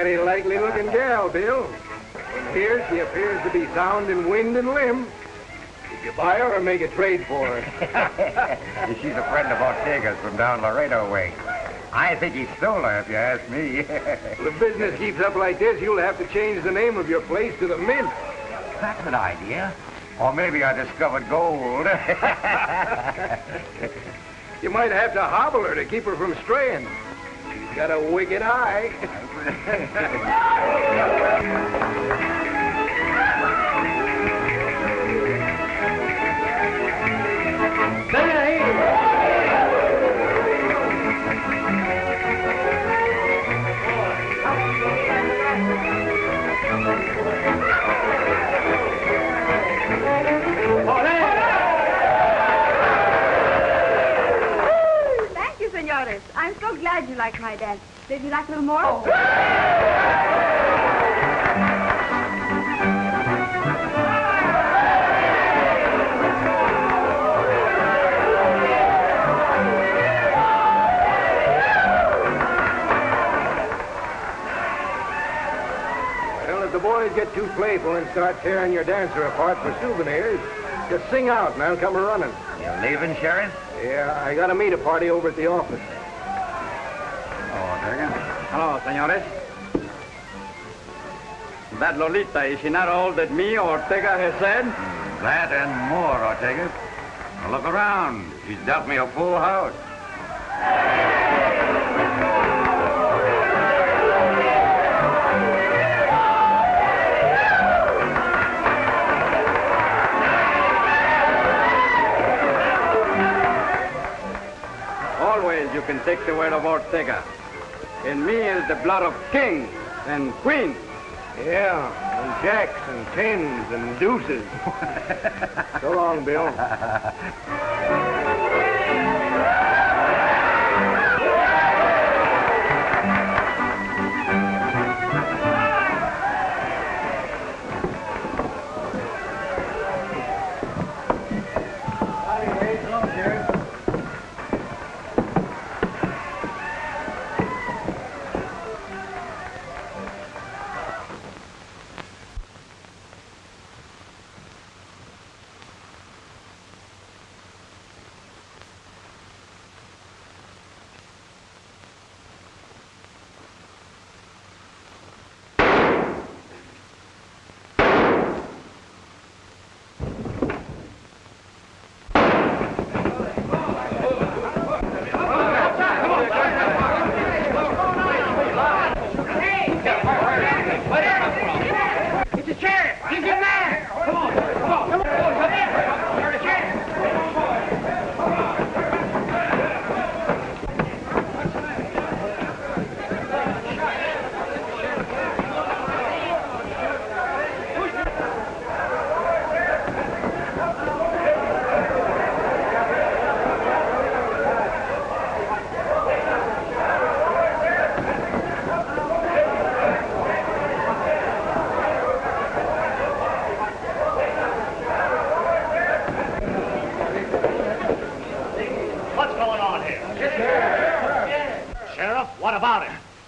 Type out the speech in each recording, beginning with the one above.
Mighty likely-looking gal, Bill. From here, she appears to be sound in wind and limb. Did you buy her or make a trade for her? She's a friend of Ortega's from down Laredo way. I think he stole her, if you ask me. If the business keeps up like this, you'll have to change the name of your place to the Mint. That's an idea. Or maybe I discovered gold. You might have to hobble her to keep her from straying. She's got a wicked eye. Thank you, senores. I'm so glad you like my dance. Did you like a little more? Oh. Well, if the boys get too playful and start tearing your dancer apart for souvenirs, just sing out and I'll come running. You leaving, Sheriff? Yeah, I gotta meet a party over at the office. Ortega. Hello, senores. That Lolita, is she not all that me, Ortega, has said? That and more, Ortega. Now look around. She's dealt me a full house. Always you can take the word of Ortega. In me is the blood of kings and queens. Yeah, and jacks and tens and deuces. So long, Bill.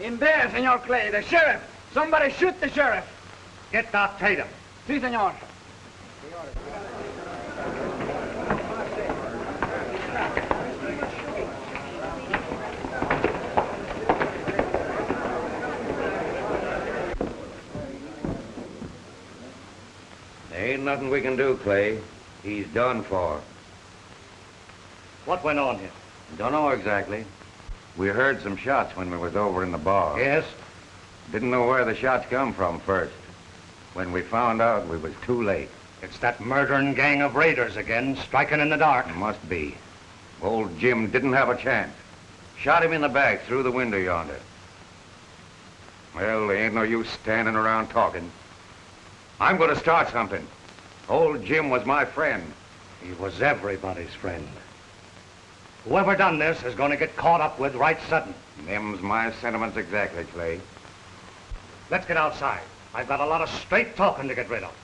In there, Senor Clay, the sheriff. Somebody shoot the sheriff. Get that Tatum. Si, senor. There ain't nothing we can do, Clay. He's done for. What went on here? Don't know exactly. We heard some shots when we was over in the bar. Yes? Didn't know where the shots come from first. When we found out, we was too late. It's that murdering gang of raiders again, striking in the dark. It must be. Old Jim didn't have a chance. Shot him in the back through the window yonder. Well, there ain't no use standing around talking. I'm going to start something. Old Jim was my friend. He was everybody's friend. Whoever done this is going to get caught up with right sudden. Them's my sentiments exactly, Clay. Let's get outside. I've got a lot of straight talking to get rid of.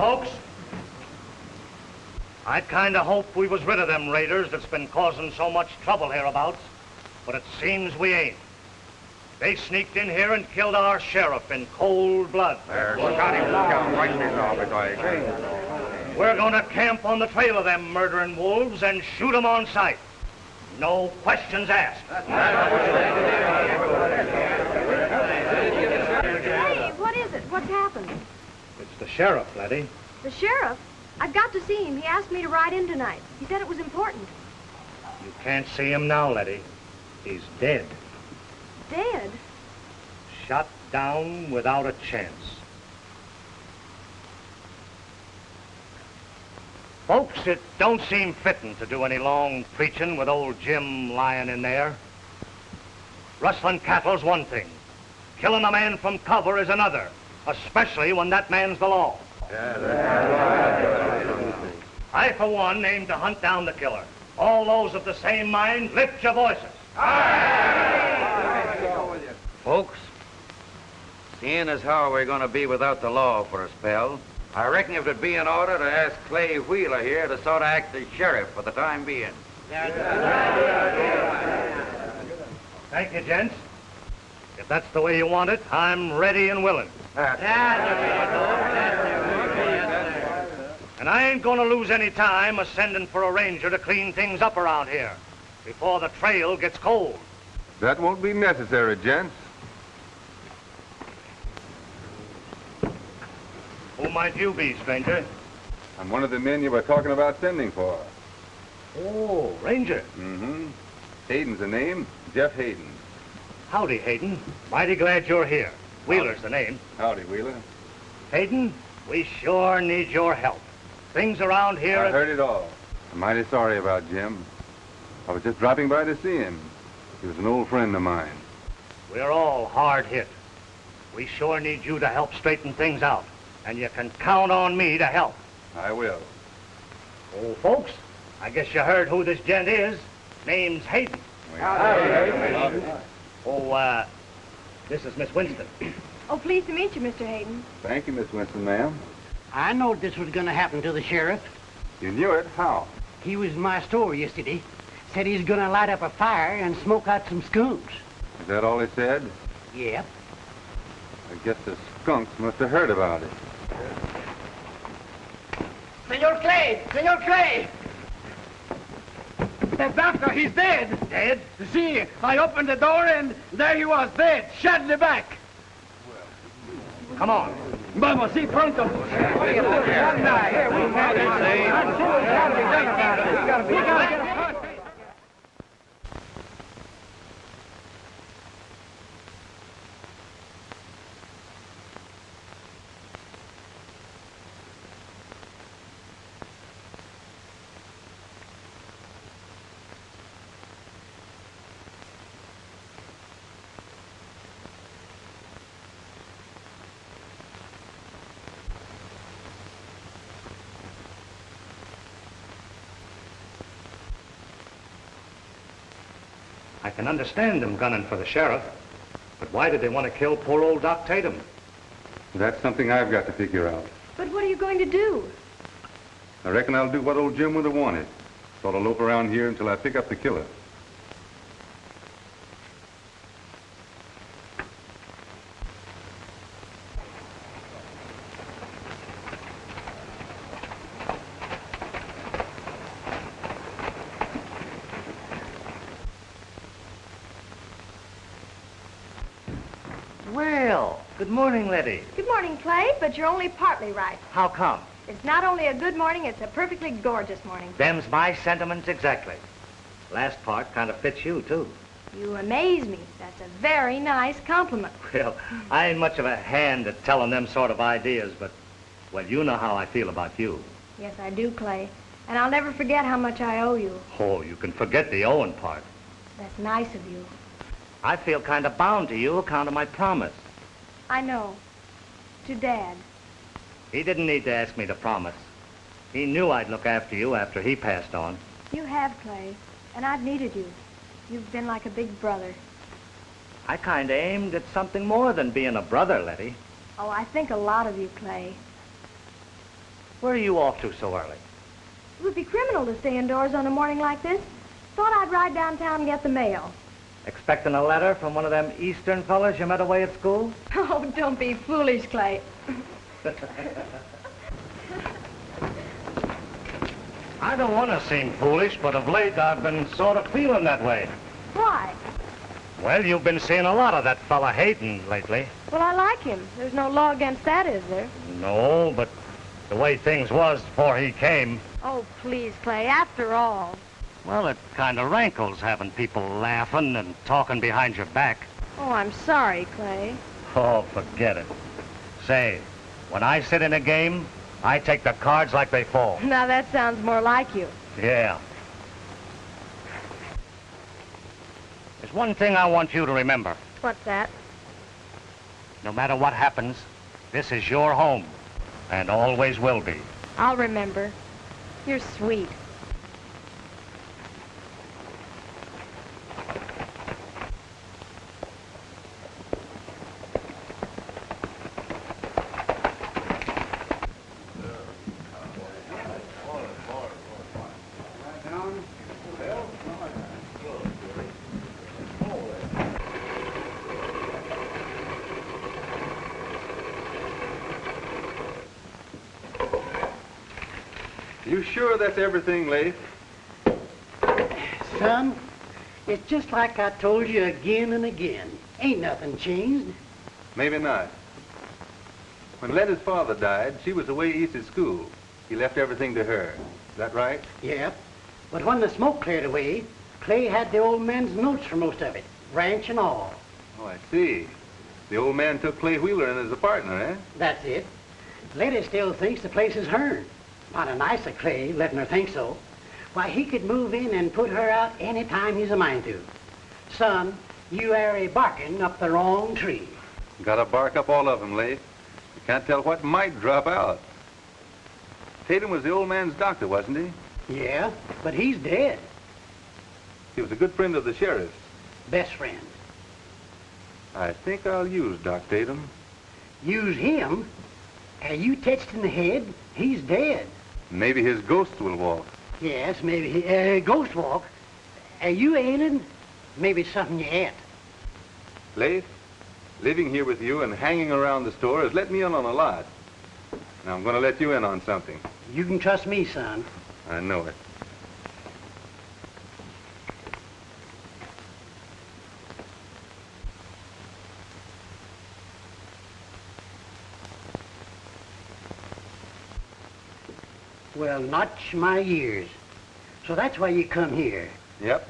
folks. I'd kind of hoped we was rid of them raiders that's been causing so much trouble hereabouts, but it seems we ain't. They sneaked in here and killed our sheriff in cold blood. There's got him down right off his leg. We're gonna camp on the trail of them murdering wolves and shoot them on sight. No questions asked. Hey, what is it? What's happened? It's the sheriff, Letty. The sheriff? I've got to see him. He asked me to ride in tonight. He said it was important. You can't see him now, Letty. He's dead. Dead? Shot down without a chance. Folks, it don't seem fitting to do any long preaching with old Jim lying in there. Rustling cattle's one thing. Killing a man from cover is another, especially when that man's the law. I, for one, aim to hunt down the killer. All those of the same mind, lift your voices. Folks, seeing as how we're going to be without the law for a spell, I reckon it would be in order to ask Clay Wheeler here to sort of act as sheriff for the time being. Thank you, gents. If that's the way you want it, I'm ready and willing. And I ain't gonna lose any time a-sending for a ranger to clean things up around here before the trail gets cold. That won't be necessary, gents. Who might you be, stranger? I'm one of the men you were talking about sending for. Oh, ranger. Mm-hmm. Hayden's the name, Jeff Hayden. Howdy, Hayden. Mighty glad you're here. Wheeler's the name. Howdy, Wheeler. Hayden, we sure need your help. Things around here... I heard it all. I'm mighty sorry about Jim. I was just dropping by to see him. He was an old friend of mine. We're all hard hit. We sure need you to help straighten things out. And you can count on me to help. I will. Oh, folks, I guess you heard who this gent is. Name's Hayden. Oh, this is Miss Winston. Oh, pleased to meet you, Mr. Hayden. Thank you, Miss Winston, ma'am. I knowed this was going to happen to the sheriff. You knew it? How? He was in my store yesterday. Said he's going to light up a fire and smoke out some skunks. Is that all he said? Yep. I guess the skunks must have heard about it. Senor Clay! Senor Clay! The doctor, he's dead. Dead? See, I opened the door and there he was, dead, shot in the back. Come on. Vamos, sí, pronto. I can understand them gunning for the sheriff, but why did they want to kill poor old Doc Tatum? That's something I've got to figure out. But what are you going to do? I reckon I'll do what old Jim would have wanted. Sort of loaf around here until I pick up the killer. Well, good morning, Letty. Good morning, Clay, but you're only partly right. How come? It's not only a good morning, it's a perfectly gorgeous morning. Them's my sentiments exactly. Last part kind of fits you, too. You amaze me. That's a very nice compliment. Well, I ain't much of a hand at telling them sort of ideas, but, well, you know how I feel about you. Yes, I do, Clay. And I'll never forget how much I owe you. Oh, you can forget the owing part. That's nice of you. I feel kind of bound to you account of my promise. I know. To Dad. He didn't need to ask me to promise. He knew I'd look after you after he passed on. You have, Clay. And I've needed you. You've been like a big brother. I kind of aimed at something more than being a brother, Letty. Oh, I think a lot of you, Clay. Where are you off to so early? It would be criminal to stay indoors on a morning like this. Thought I'd ride downtown and get the mail. Expecting a letter from one of them Eastern fellas you met away at school? Oh, don't be foolish, Clay. I don't want to seem foolish, but of late I've been sort of feeling that way. Why? Well, you've been seeing a lot of that fella Hayden lately. Well, I like him. There's no law against that, is there? No, but the way things was before he came, Oh, please, Clay, after all. well, it kind of rankles having people laughing and talking behind your back. Oh, I'm sorry, Clay. Oh, forget it. Say, when I sit in a game, I take the cards like they fall. Now, that sounds more like you. Yeah. There's one thing I want you to remember. What's that? No matter what happens, this is your home, and always will be. I'll remember. You're sweet. You sure that's everything, Leif? Son, it's just like I told you again and again. Ain't nothing changed. Maybe not. When Letta's father died, she was away east at school. He left everything to her. Is that right? Yep. But when the smoke cleared away, Clay had the old man's notes for most of it, ranch and all. Oh, I see. The old man took Clay Wheeler in as a partner, eh? That's it. Lady still thinks the place is hers. Not a nice of Clay, letting her think so. Why, he could move in and put her out any time he's a mind to. Son, you are barking up the wrong tree. Gotta bark up all of them, Leif. You can't tell what might drop out. Tatum was the old man's doctor, wasn't he? Yeah, but he's dead. He was a good friend of the sheriff's. Best friend. I think I'll use Doc Tatum. Use him? Are you touched in the head? He's dead. Maybe his ghost will walk. Yes, maybe he, ghost walk. Are you ailing? Maybe something you ate. Leif, living here with you and hanging around the store has let me in on a lot. Now I'm going to let you in on something. You can trust me, son. I know it. Well, notch my ears. So that's why you come here. Yep.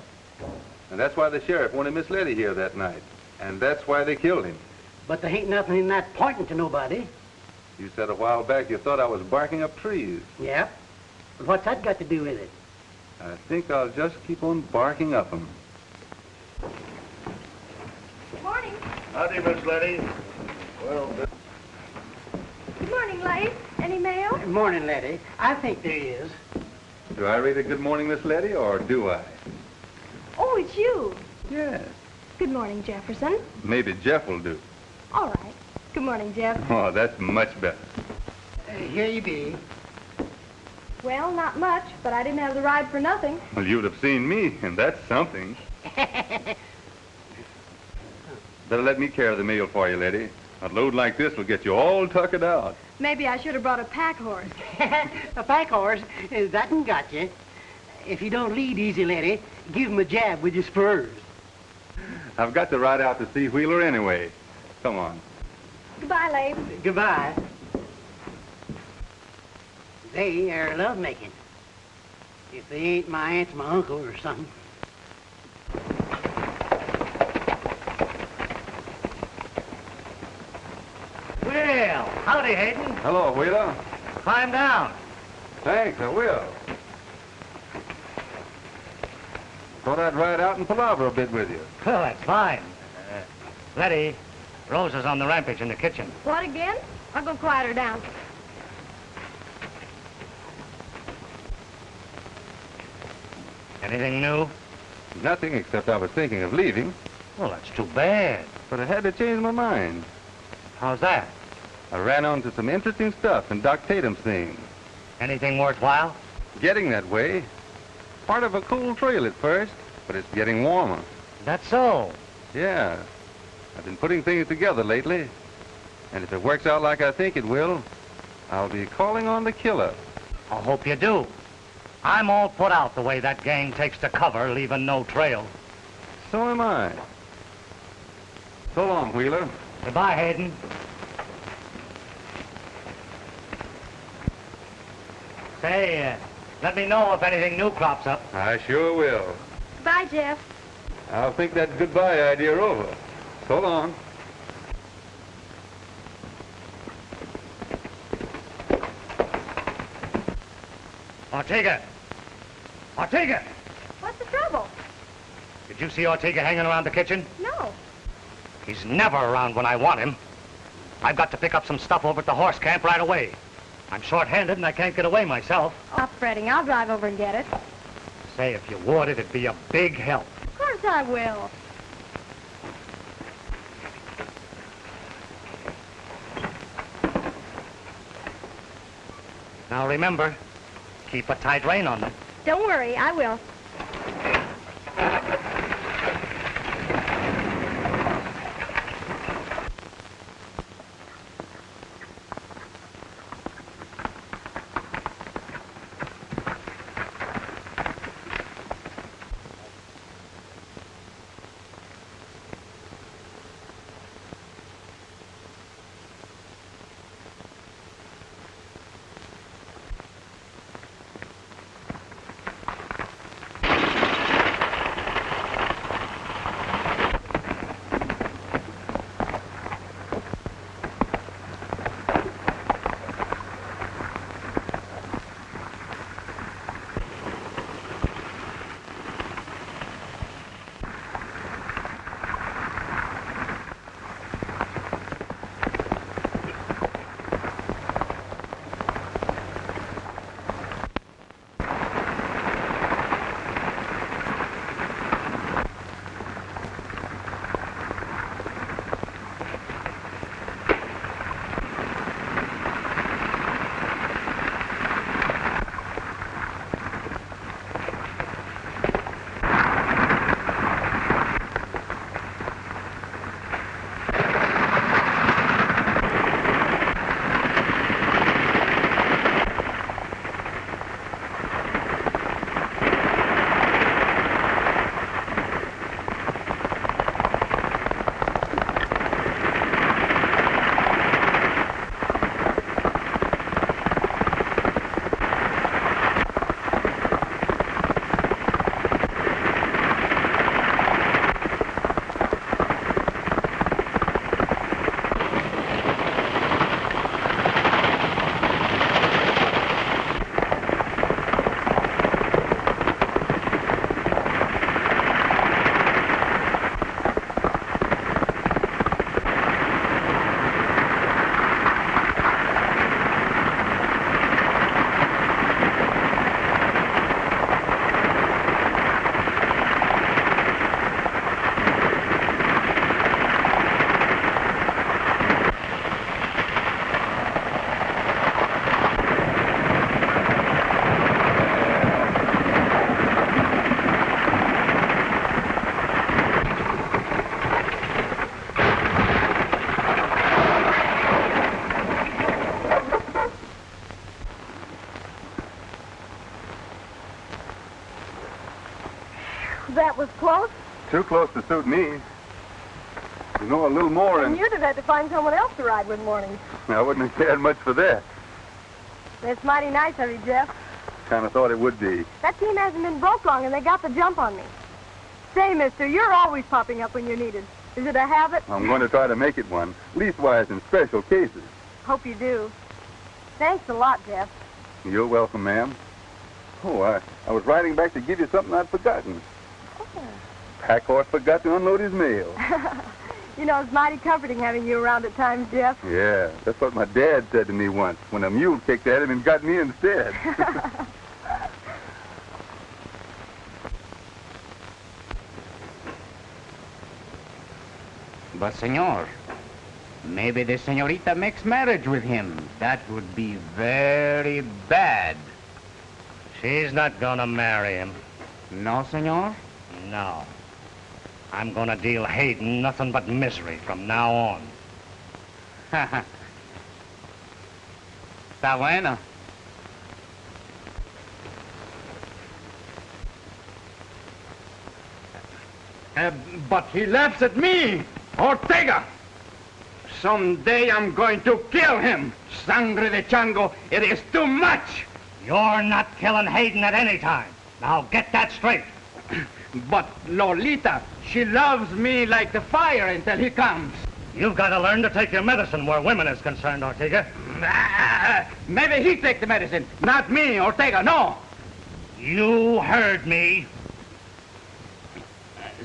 And that's why the sheriff wanted Miss Letty here that night. And that's why they killed him. But there ain't nothing in that pointing to nobody. You said a while back you thought I was barking up trees. Yep. But what's that got to do with it? I think I'll just keep on barking up them. Good morning. Howdy, Miss Letty. Well, Good morning, Leif. Any mail? Morning, Letty. I think there is. Do I read a good morning, Miss Letty, or do I? Oh, it's you. Yes. Good morning, Jefferson. Maybe Jeff will do. All right. Good morning, Jeff. Oh, that's much better. Here you be. Well, not much, but I didn't have the ride for nothing. Well, you'd have seen me, and that's something. Better let me carry the mail for you, Letty. A load like this will get you all tuckered out. Maybe I should have brought a pack horse. A pack horse, that one got you. If you don't lead easy, Letty, give him a jab with your spurs. I've got to ride out to see Wheeler anyway. Come on. Goodbye, Leif. Goodbye. They are lovemaking. If they ain't my aunt's my uncle or something. well, howdy, Hayden. Hello, Wheeler. Climb down. Thanks, I will. Thought I'd ride out and palaver a bit with you. Well, that's fine. Letty, Rose is on the rampage in the kitchen. What again? I'll go quiet her down. Anything new? Nothing, except I was thinking of leaving, Well, that's too bad. but I had to change my mind. How's that? I ran onto some interesting stuff in Doc Tatum's thing. Anything worthwhile? Getting that way. Part of a cool trail at first, but it's getting warmer. That's so. Yeah. I've been putting things together lately. And if it works out like I think it will, I'll be calling on the killer. I hope you do. I'm all put out the way that gang takes to cover, leaving no trail. So am I. So long, Wheeler. Goodbye, Hayden. Say, let me know if anything new crops up. I sure will. Bye, Jeff. I'll think that goodbye idea over. So long. Ortega! Ortega! What's the trouble? Did you see Ortega hanging around the kitchen? No. He's never around when I want him. I've got to pick up some stuff over at the horse camp right away. I'm short-handed and I can't get away myself. Stop fretting. I'll drive over and get it. Say, if you would, it'd be a big help. Of course I will. Now remember, keep a tight rein on them. Don't worry, I will. That was close. Too close to suit me. You know, a little more And you'd have had to find someone else to ride with mornings. I wouldn't have cared much for that. That's mighty nice of you, Jeff. Kind of thought it would be. That team hasn't been broke long, and they got the jump on me. Say, mister, you're always popping up when you're needed. Is it a habit? I'm going to try to make it one, leastwise in special cases. Hope you do. Thanks a lot, Jeff. You're welcome, ma'am. Oh, I was riding back to give you something I'd forgotten. Oh. Pack horse forgot to unload his mail. You know, it's mighty comforting having you around at times, Jeff. Yeah, that's what my dad said to me once, when a mule kicked at him and got me instead. But, senor, Maybe the senorita makes marriage with him. That would be very bad. She's not gonna marry him. No, senor? No. I'm gonna deal Hayden nothing but misery from now on. Está bueno. But he laughs at me, Ortega. Someday I'm going to kill him. Sangre de chango, it is too much. You're not killing Hayden at any time. Now get that straight. But Lolita, she loves me like the fire until he comes. You've got to learn to take your medicine where women is concerned, Ortega. Maybe he take the medicine, not me, Ortega, no. You heard me.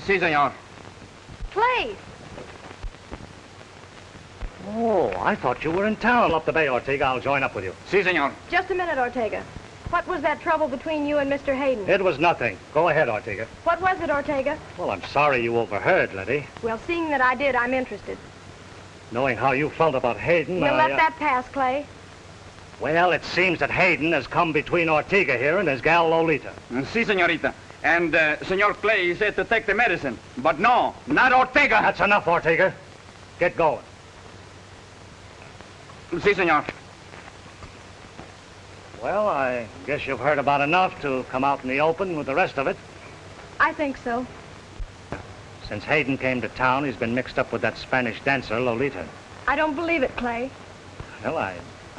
Si, senor. Clay! Oh, I thought you were in town. Up the bay, Ortega. I'll join up with you. Si, senor. Just a minute, Ortega. What was that trouble between you and Mr. Hayden? It was nothing. Go ahead, Ortega. What was it, Ortega? Well, I'm sorry you overheard, Letty. Well, seeing that I did, I'm interested. Knowing how you felt about Hayden, We'll let that pass, Clay. Well, it seems that Hayden has come between Ortega here and his gal Lolita. Si, senorita. And Senor Clay said to take the medicine. But no, not Ortega. That's enough, Ortega. Get going. Si, senor. Well, I guess you've heard about enough to come out in the open with the rest of it. I think so. Since Hayden came to town, he's been mixed up with that Spanish dancer, Lolita. I don't believe it, Clay. Well, I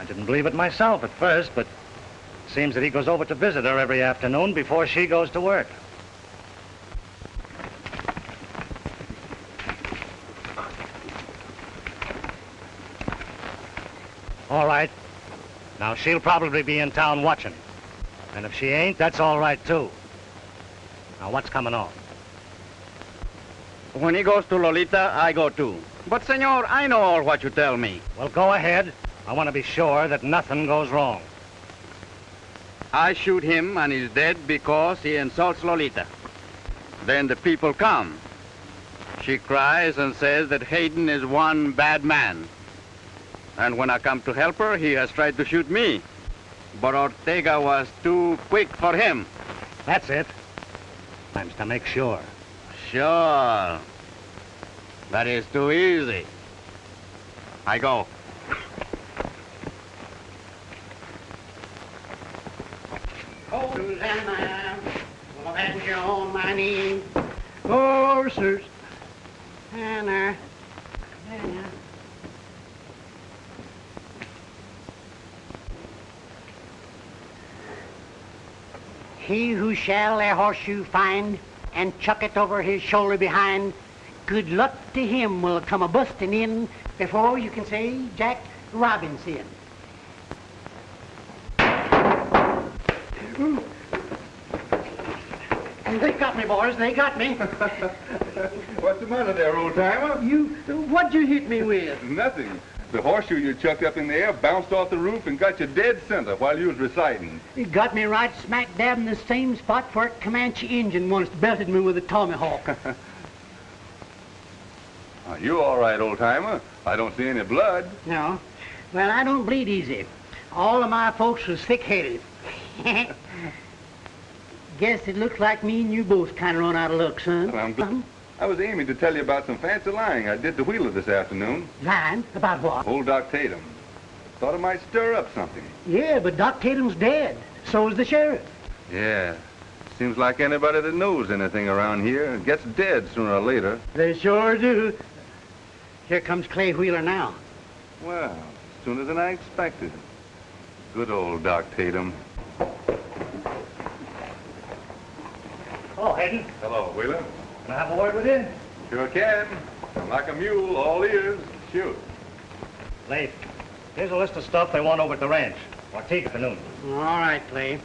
didn't believe it myself at first, but it seems that he goes over to visit her every afternoon before she goes to work. All right. Now, she'll probably be in town watching. And if she ain't, that's all right, too. Now, what's coming on? When he goes to Lolita, I go too. But, senor, I know all what you tell me. Well, go ahead. I want to be sure that nothing goes wrong. I shoot him and he's dead because he insults Lolita. Then the people come. She cries and says that Hayden is one bad man. And when I come to help her, he has tried to shoot me. But Ortega was too quick for him. That's it. Time's to make sure. Sure. That is too easy. I go. Hosanna, well, that you on my knee. Horses, Anna, Anna. He who shall a horseshoe find and chuck it over his shoulder behind, good luck to him will come a-busting in before you can say Jack Robinson. They got me, boys. They got me. What's the matter there, old-timer? What'd you hit me with? Nothing. The horseshoe you chucked up in the air bounced off the roof and got you dead center while you was reciting. It got me right smack dab in the same spot where a Comanche Indian once belted me with a tomahawk. You all right, old-timer. I don't see any blood. No. Well, I don't bleed easy. All of my folks was thick-headed. Guess it looks like me and you both kind of run out of luck, son. Well, I'm glad. I was aiming to tell you about some fancy lying I did to Wheeler this afternoon. Lying? About what? Old Doc Tatum. Thought it might stir up something. Yeah, but Doc Tatum's dead. So is the sheriff. Yeah. Seems like anybody that knows anything around here gets dead sooner or later. They sure do. Here comes Clay Wheeler now. Well, as sooner than I expected. Good old Doc Tatum. Hello, Hayden. Hello, Wheeler. Can I have a word with you? Sure can. I'm like a mule, all ears. Shoot. Leif, here's a list of stuff they want over at the ranch. Ortega afternoon. All right, Clay.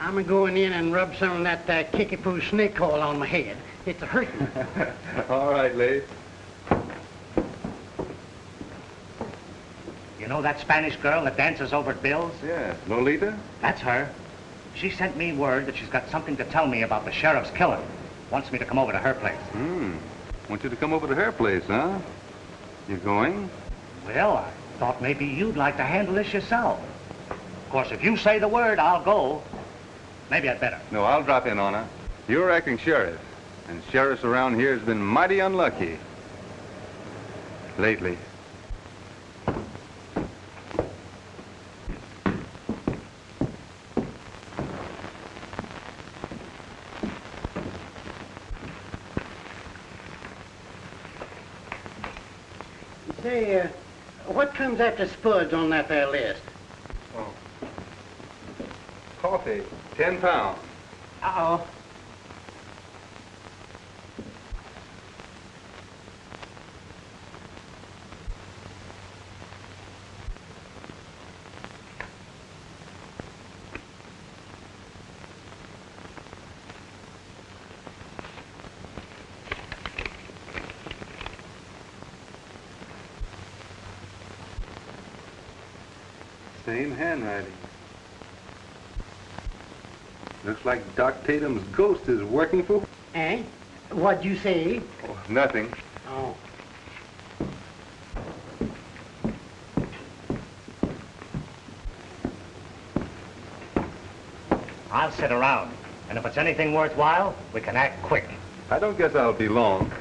I'm going in and rub some of that kickapoo snake oil on my head. It's a hurting. All right, Leif. You know that Spanish girl that dances over at Bill's? Yeah, Lolita? That's her. She sent me word that she's got something to tell me about the sheriff's killing. Wants me to come over to her place. Want you to come over to her place, huh? You going? Well, I thought maybe you'd like to handle this yourself. Of course, if you say the word, I'll go. Maybe I'd better. No, I'll drop in on her. You're acting sheriff, and sheriffs around here has been mighty unlucky lately. Say, what comes after spuds on that there list? Oh. Coffee, 10 pounds. Uh-oh. Same handwriting. Looks like Doc Tatum's ghost is working for... Eh? What'd you say? Oh, nothing. Oh. I'll sit around. And if it's anything worthwhile, we can act quick. I don't guess I'll be long.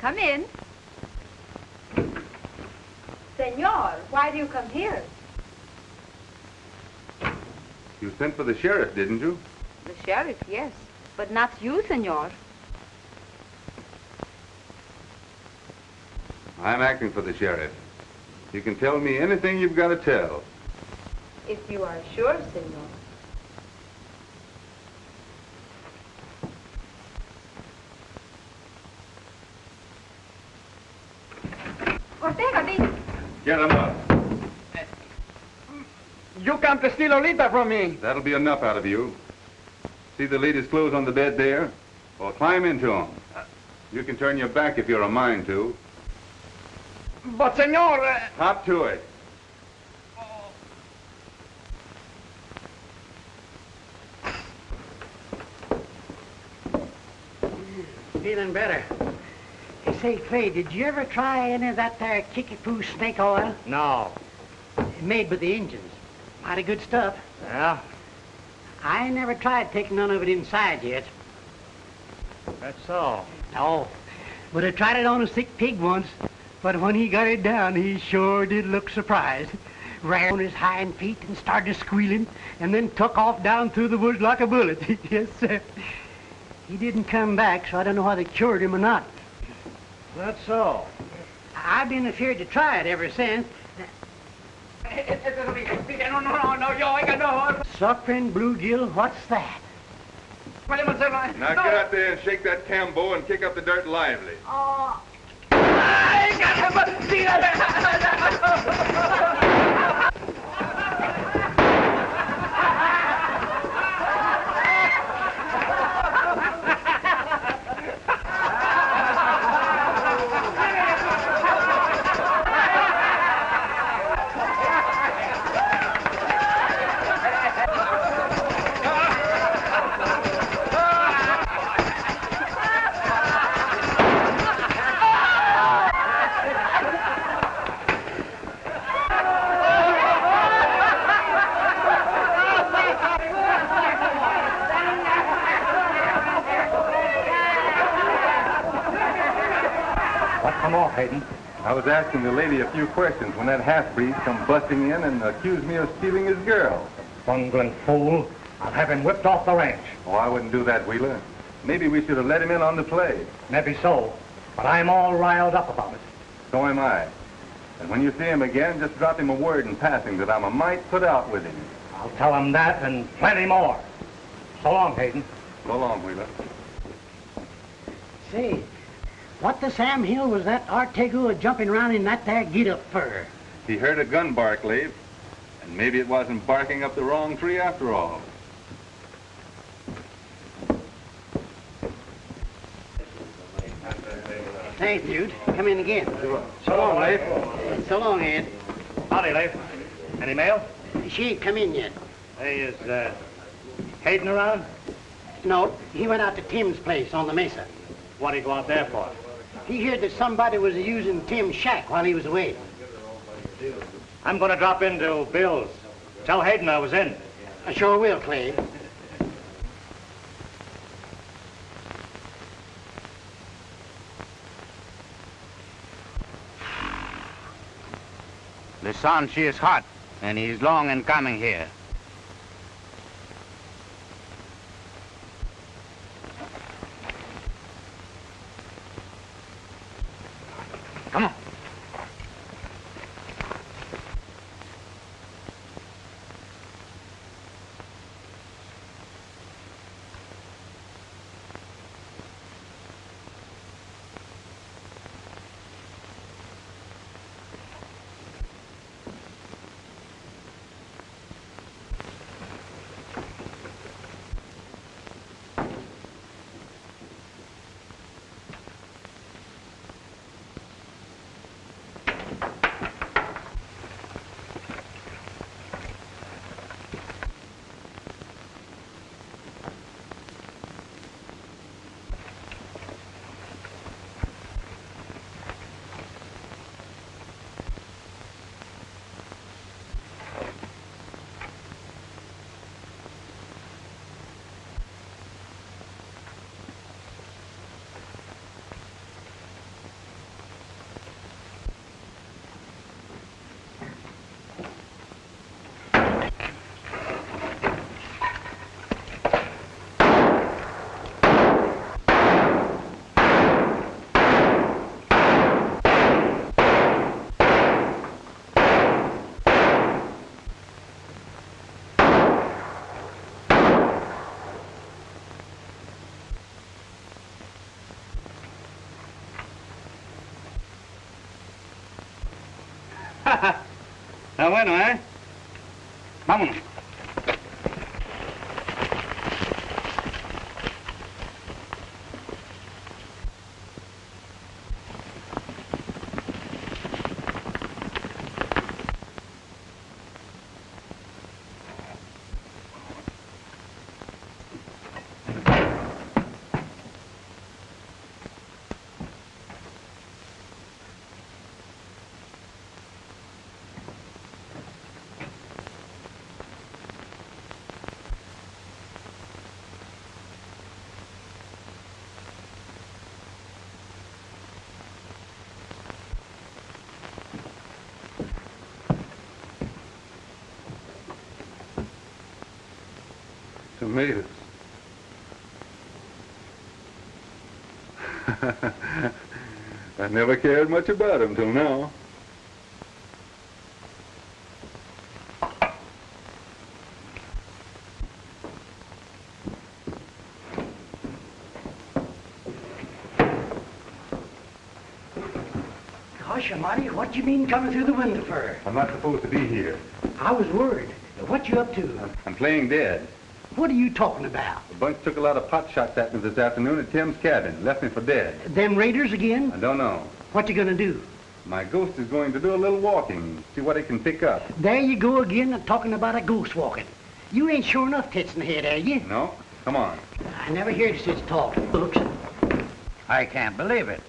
Come in. Senor, why do you come here? You sent for the sheriff, didn't you? The sheriff, yes. But not you, senor. I'm acting for the sheriff. You can tell me anything you've got to tell. If you are sure, senor. Get him up. You come to steal Lolita from me. That'll be enough out of you. See the lady's clothes on the bed there? Well, climb into them. You can turn your back if you're a mind to. But, senor... Hop to it. Feeling better. Hey, say, Clay, did you ever try any of that there kickapoo snake oil? No. Made by the Indians. Mighty good stuff. Yeah? I ain't never tried taking none of it inside yet. That's so. No. But I tried it on a sick pig once. But when he got it down, he sure did look surprised. Ran on his hind feet and started squealing, and then took off down through the woods like a bullet. Yes, sir. He didn't come back, so I don't know whether they cured him or not. That's so. I've been afraid to try it ever since. Suffering bluegill, what's that? Now get out there and shake that cambo and kick up the dirt lively. I was asking the lady a few questions when that half-breed come busting in and accused me of stealing his girl. Bungling fool. I'll have him whipped off the ranch. Oh, I wouldn't do that, Wheeler. Maybe we should have let him in on the play. Maybe so. But I'm all riled up about it. So am I. And when you see him again, just drop him a word in passing that I'm a mite put out with him. I'll tell him that and plenty more. So long, Hayden. So long, Wheeler. Say, what the Sam Hill was that Artego jumping around in that there get-up for? He heard a gun bark, Leif, and maybe it wasn't barking up the wrong tree after all. Thanks, dude. Come in again. So long, Leif. So long, Ed. Howdy, Leif. Any mail? She ain't come in yet. Hey, is Hayden around? No, he went out to Tim's place on the mesa. What'd he go out there for? He heard that somebody was using Tim's shack while he was away. I'm going to drop into Bill's. Tell Hayden I was in. I sure will, Clay. The sun, she is hot, and he is long in coming here. Come on. Está bueno, ¿eh? Vámonos. Tomatoes. I never cared much about them till now. Gosh almighty, what you mean coming through the window for? I'm not supposed to be here. I was worried. What you up to? I'm playing dead. What are you talking about? A bunch took a lot of pot shots at me this afternoon at Tim's cabin. Left me for dead. Them raiders again? I don't know. What you gonna do? My ghost is going to do a little walking, see what it can pick up. There you go again, talking about a goose walking. You ain't sure enough tits in the head, are you? No? Come on. I never heard such talk. Looks. I can't believe it.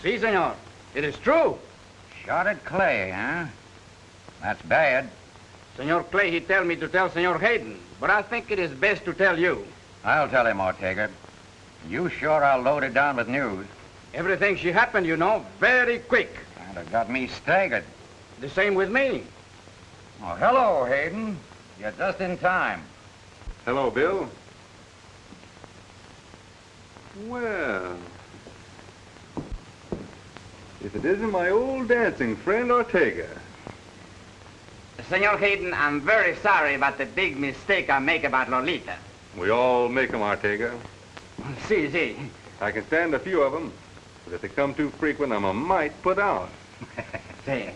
Si, senor. It is true. Shot at Clay, huh? That's bad. Senor Clay, he tell me to tell Senor Hayden, but I think it is best to tell you. I'll tell him, Ortega. You sure are loaded down with news. Everything she happened, you know, very quick. And it got me staggered. The same with me. Oh, hello, Hayden. You're just in time. Hello, Bill. Well, if it isn't my old dancing friend Ortega. Senor Hayden, I'm very sorry about the big mistake I make about Lolita. We all make them, Ortega. Si. I can stand a few of them, but if they come too frequent, I'm a mite put out. Si.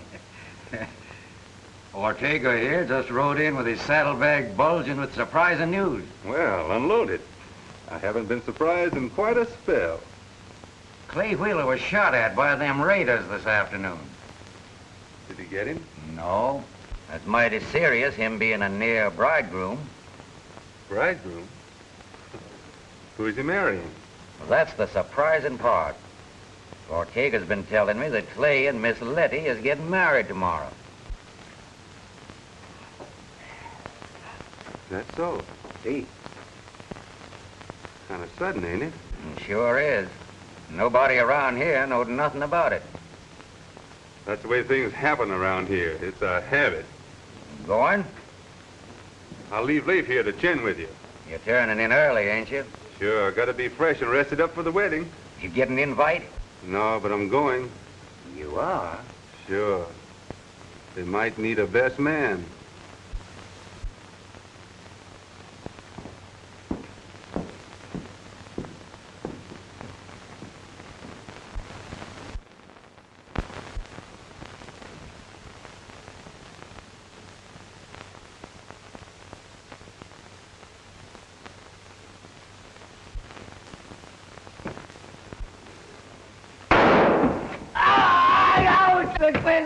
Ortega here just rode in with his saddlebag bulging with surprising news. Well, unload it. I haven't been surprised in quite a spell. Clay Wheeler was shot at by them raiders this afternoon. Did he get him? No. That's mighty serious, him being a near bridegroom. Bridegroom? Who is he marrying? Well, that's the surprising part. Ortega's been telling me that Clay and Miss Letty is getting married tomorrow. Is that so? See? Kind of sudden, ain't it? Sure is. Nobody around here knowed nothing about it. That's the way things happen around here. It's a habit. Going? I'll leave Leif here to chin with you. You're turning in early, ain't you? Sure, gotta be fresh and rested up for the wedding. You get an invite? No, but I'm going. You are? Sure. They might need a best man.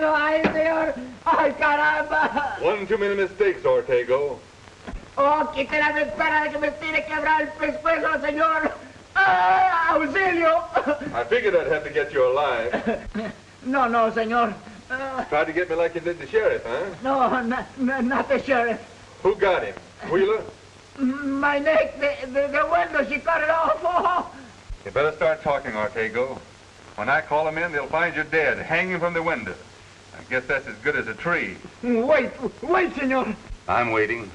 ¡Ay, señor! ¡Ay, caramba! One too many mistakes, Ortega. ¡Oh, qué la espera de que me tiene que quebrar el pescuezo, señor! ¡Ah, auxilio! I figured I'd have to get you alive. No, señor. Tried to get me like you did the sheriff, huh? No, not the sheriff. Who got him? Wheeler? My neck, the window, she cut it off. Oh. You better start talking, Ortega. When I call them in, they'll find you dead, hanging from the window. I guess that's as good as a tree. Wait, senor. I'm waiting,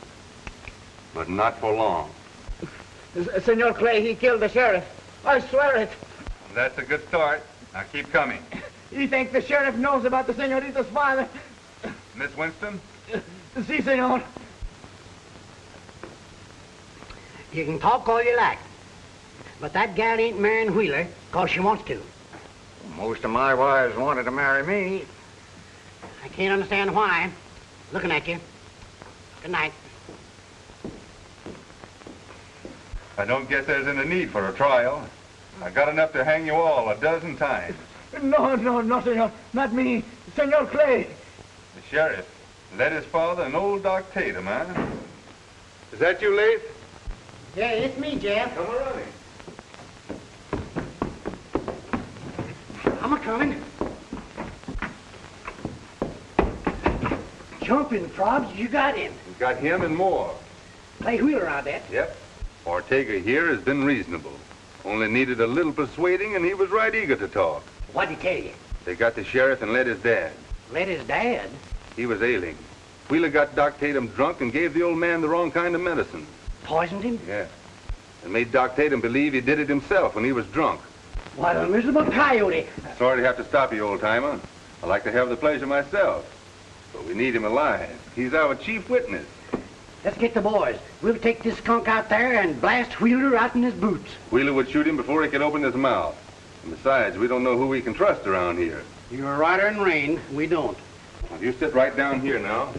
but not for long. Senor Clay, he killed the sheriff. I swear it. That's a good start. Now keep coming. You think the sheriff knows about the senorita's father? Miss Winston? Si, senor. You can talk all you like, but that gal ain't marrying Wheeler because she wants to. Most of my wives wanted to marry me. I can't understand why. Looking at you. Good night. I don't guess there's any need for a trial. I got enough to hang you all a dozen times. No, senor. Not me. Senor Clay. The sheriff led his father and old Doc Tatum, huh? Is that you, Leif? Yeah, it's me, Jeff. Come running. I'm a-coming. Jumping frogs, you got him. We got him and more. Clay Wheeler out there. Yep. Ortega here has been reasonable. Only needed a little persuading, and he was right eager to talk. What'd he tell you? They got the sheriff and led his dad. Let his dad? He was ailing. Wheeler got Doc Tatum drunk and gave the old man the wrong kind of medicine. Poisoned him? Yeah. And made Doc Tatum believe he did it himself when he was drunk. What a miserable coyote. Sorry to have to stop you, old-timer. I'd like to have the pleasure myself. But we need him alive. He's our chief witness. Let's get the boys. We'll take this skunk out there and blast Wheeler out in his boots. Wheeler would shoot him before he could open his mouth. And besides, we don't know who we can trust around here. You're a rider in rain. We don't. Well, you sit right down here now.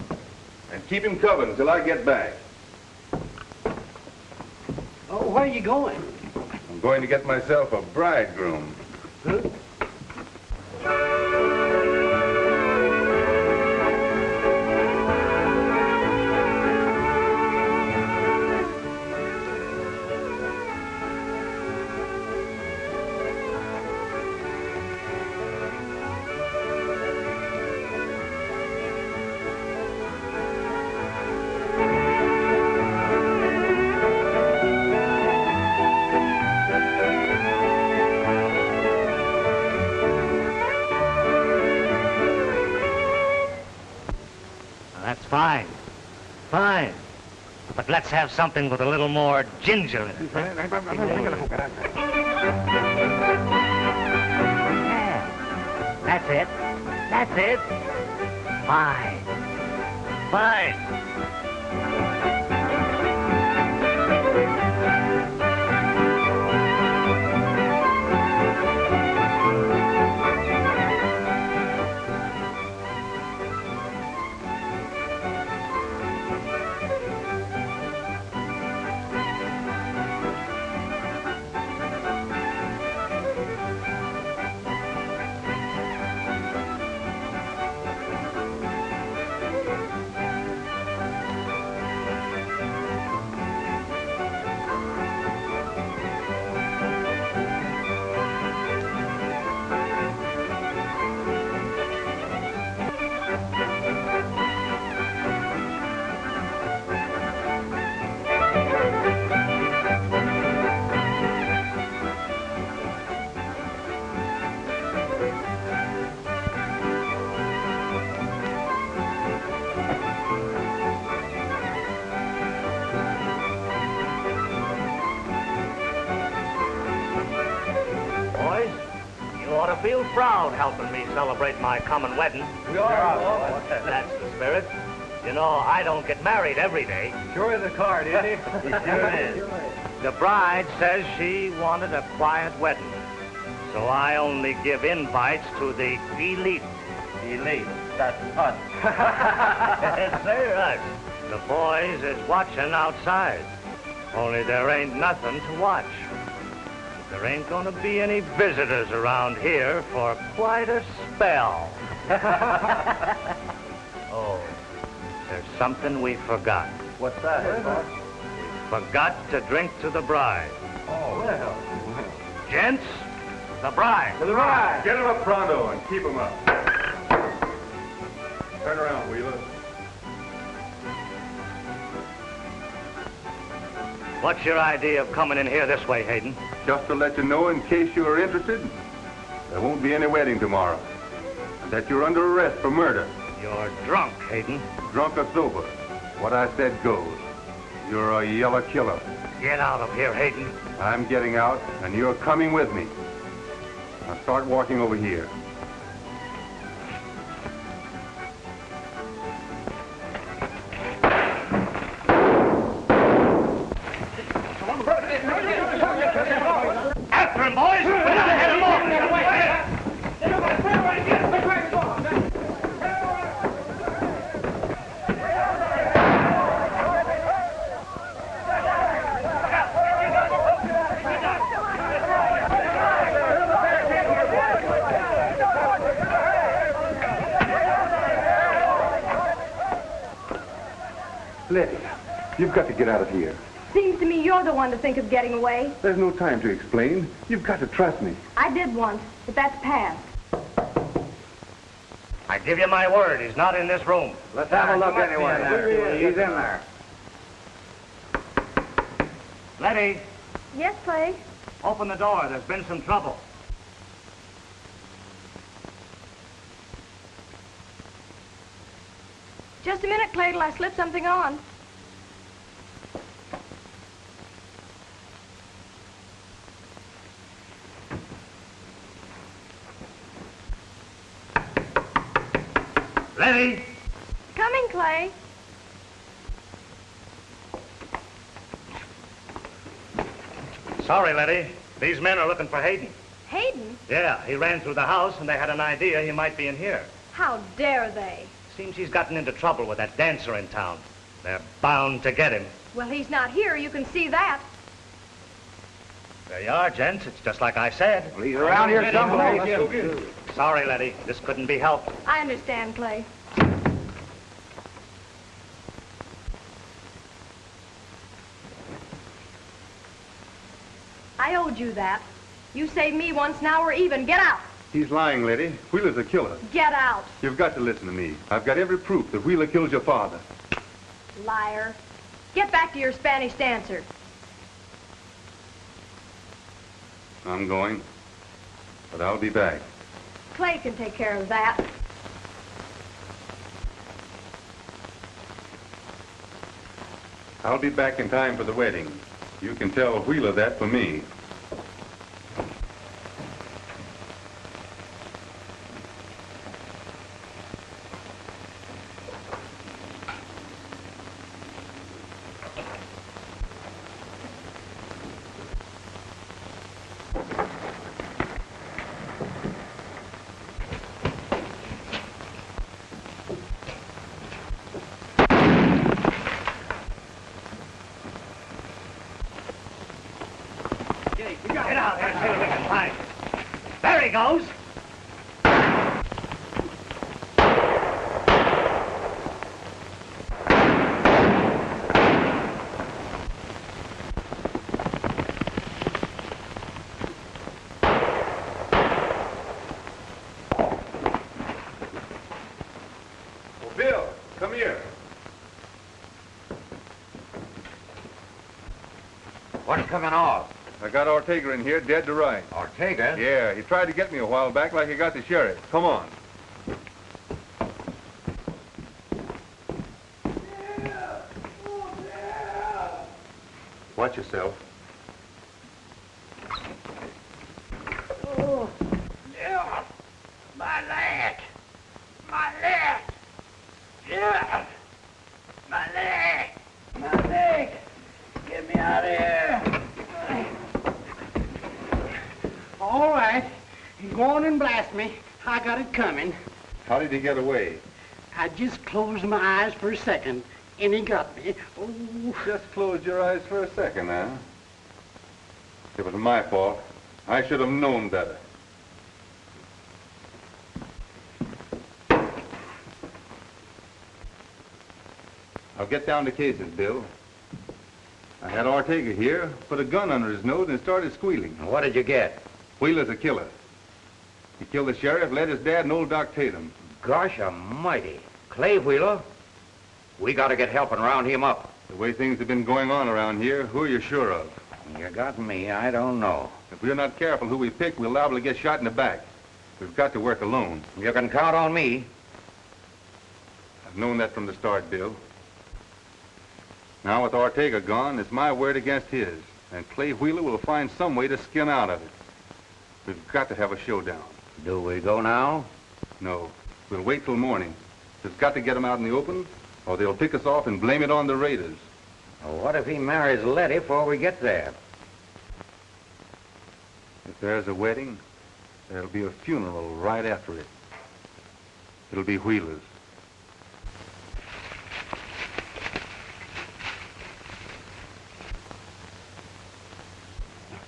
And keep him covered until I get back. Oh, where are you going? I'm going to get myself a bridegroom. Huh? Fine. But let's have something with a little more ginger in it. Yeah. That's it. Fine. Fine. Boys, you ought to feel proud helping me celebrate my coming wedding. We are. That's the spirit. You know, I don't get married every day. Sure is a card, isn't it? It sure is. The bride says she wanted a quiet wedding. So I only give invites to the elite. Elite. That's us. Say us. The boys is watching outside. Only there ain't nothing to watch. There ain't gonna be any visitors around here for quite a spell. Oh, there's something we forgot. What's that, boss? Forgot to drink to the bride. Oh, well. Gents, the bride. To the right. Get him up pronto and keep him up. Turn around, Wheeler. What's your idea of coming in here this way, Hayden? Just to let you know, in case you are interested, there won't be any wedding tomorrow. And that you're under arrest for murder. You're drunk, Hayden. Drunk or sober. What I said goes. You're a yellow killer. Get out of here, Hayden. I'm getting out, and you're coming with me. Now start walking over here. After him, boys! We gotta head him off! Letty, you've got to get out of here. Seems to me you're the one to think of getting away. There's no time to explain. You've got to trust me. I did once, but that's past. I give you my word, he's not in this room. Let's have a look anyway. He's in there. Letty, Yes, Clay? open the door. There's been some trouble. Just a minute, Clay, till I slip something on. Letty! Coming, Clay. Sorry, Letty. These men are looking for Hayden. Hayden? Yeah, he ran through the house and they had an idea he might be in here. How dare they? Seems he's gotten into trouble with that dancer in town. They're bound to get him. Well, he's not here. You can see that. There you are, gents. It's just like I said. Well, he's around here someplace. Sorry, Letty. This couldn't be helped. I understand, Clay. I owed you that. You saved me once, now we're even. Get out! He's lying, Letty. Wheeler's a killer. Get out! You've got to listen to me. I've got every proof that Wheeler killed your father. Liar. Get back to your Spanish dancer. I'm going, but I'll be back. Clay can take care of that. I'll be back in time for the wedding. You can tell Wheeler that for me. Fine. There he goes. Bill, come here. What's coming off? I got Ortega in here, dead to rights. Ortega? Yeah, he tried to get me a while back like he got the sheriff. Come on. Watch yourself. Oh, yeah. My leg. My leg. Yeah. My leg. My leg. Get me out of here. All right. Go on and blast me. I got it coming. How did he get away? I just closed my eyes for a second, and he got me. Oh. Just closed your eyes for a second, huh? It was my fault. I should have known better. I'll get down to cases, Bill. I had Ortega here, put a gun under his nose, and started squealing. What did you get? Wheeler's a killer. He killed the sheriff, led his dad and old Doc Tatum. Gosh almighty. Clay Wheeler? We gotta get help and round him up. The way things have been going on around here, who are you sure of? You got me, I don't know. If we're not careful who we pick, we're liable to get shot in the back. We've got to work alone. You can count on me. I've known that from the start, Bill. Now with Ortega gone, it's my word against his. And Clay Wheeler will find some way to skin out of it. We've got to have a showdown. Do we go now? No. We'll wait till morning. We've got to get them out in the open, or they'll pick us off and blame it on the raiders. Well, what if he marries Letty before we get there? If there's a wedding, there'll be a funeral right after it. It'll be Wheeler's.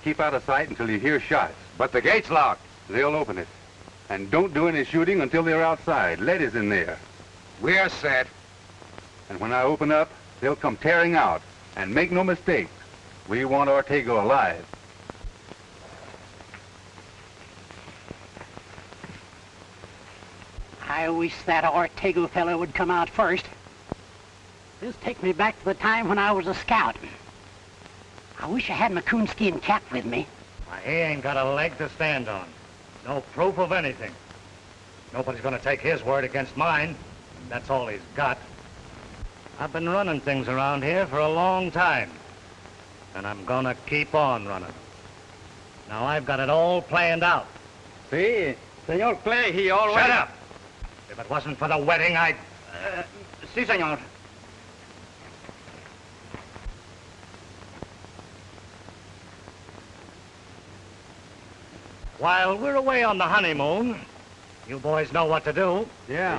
Keep out of sight until you hear shots. But the gate's locked. They'll open it. And don't do any shooting until they're outside. Letty's in there. We're set. And when I open up, they'll come tearing out. And make no mistake, we want Ortega alive. I wish that Ortega fellow would come out first. This takes me back to the time when I was a scout. I wish I had my coonskin cap with me. Why, he ain't got a leg to stand on. No proof of anything. Nobody's gonna take his word against mine. That's all he's got. I've been running things around here for a long time. And I'm gonna keep on running. Now I've got it all planned out. See, Senor Clay, he always... Shut up! If it wasn't for the wedding, I'd... Si, senor. While we're away on the honeymoon, you boys know what to do. Yeah.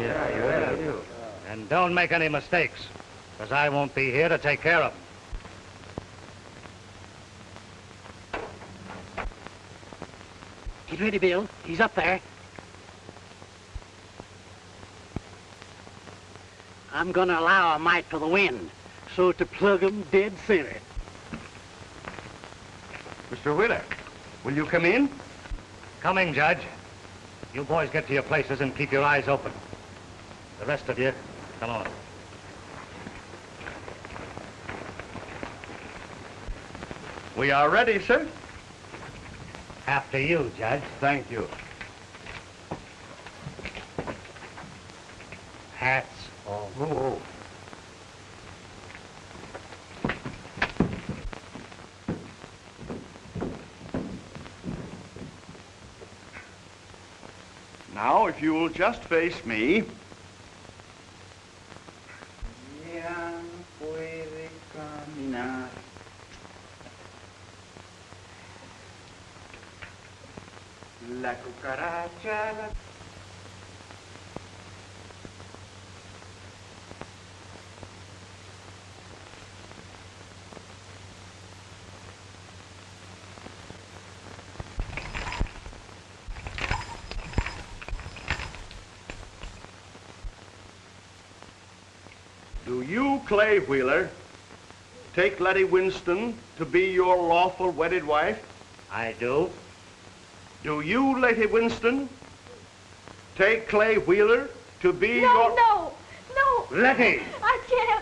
And don't make any mistakes, because I won't be here to take care of them. Get ready, Bill. He's up there. I'm gonna allow a mite for the wind, so to plug 'em dead center. Mr. Wheeler, will you come in? Coming, Judge. You boys get to your places and keep your eyes open. The rest of you, come on. We are ready, sir. After you, Judge. Thank you. Hats off. Oh. Now, if you will just face me. La cucaracha. you, Clay Wheeler, take Letty Winston to be your lawful wedded wife? I do. Do you, Letty Winston, take Clay Wheeler to be your... No. Letty! I can't.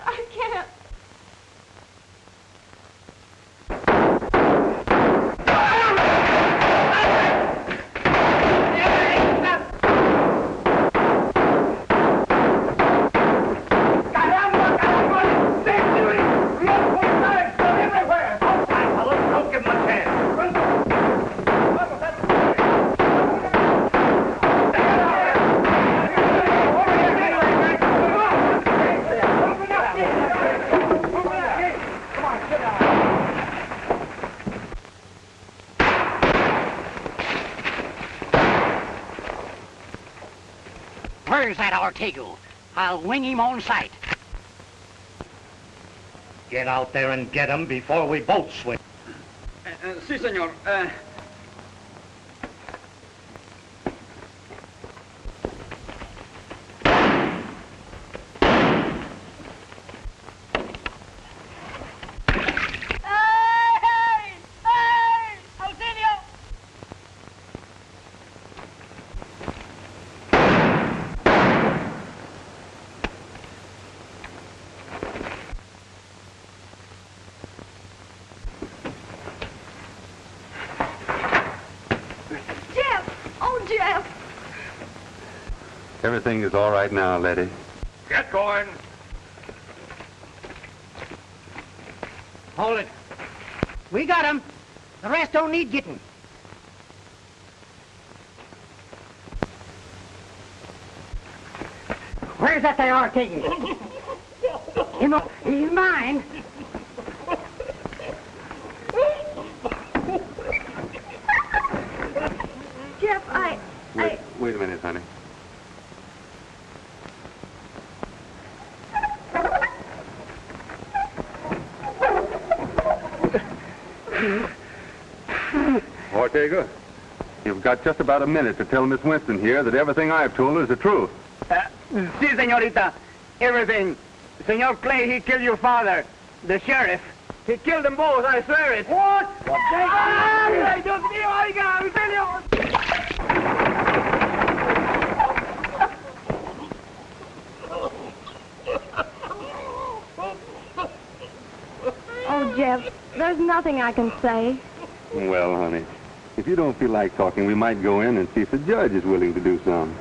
Where's that Ortego? I'll wing him on sight. Get out there and get him before we both swing. Si, senor. Everything is all right now, Letty. Get going. Hold it. We got him. The rest don't need getting. Where's that there Ortega? He's mine. Jeff, Wait a minute, honey. Ortega, you've got just about a minute to tell Miss Winston here that everything I've told her is the truth. Si, señorita. Everything. Senor Clay, he killed your father, the sheriff. He killed them both, I swear it. What? Ay, Dios mío, oiga, en serio. Oh, Jeff, there's nothing I can say. Well, honey, if you don't feel like talking, we might go in and see if the judge is willing to do some.